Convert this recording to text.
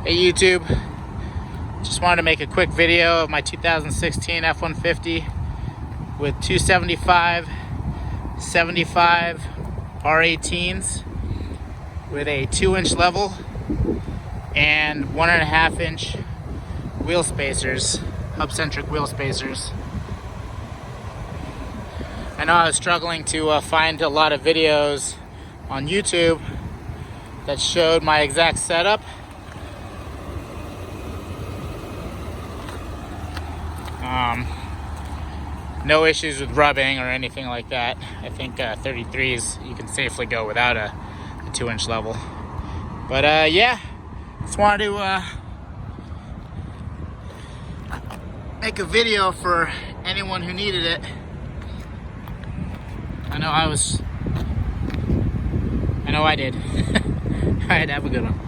Hey YouTube, just wanted to make a quick video of my 2016 F-150 with 275, 75 R18s with a 2-inch level and 1.5-inch wheel spacers, hub-centric wheel spacers. I know I was struggling to find a lot of videos on YouTube that showed my exact setup. No issues with rubbing or anything like that. I think 33s you can safely go without a 2-inch level. But yeah, just wanted to make a video for anyone who needed it. I know I did. Alright, have a good one.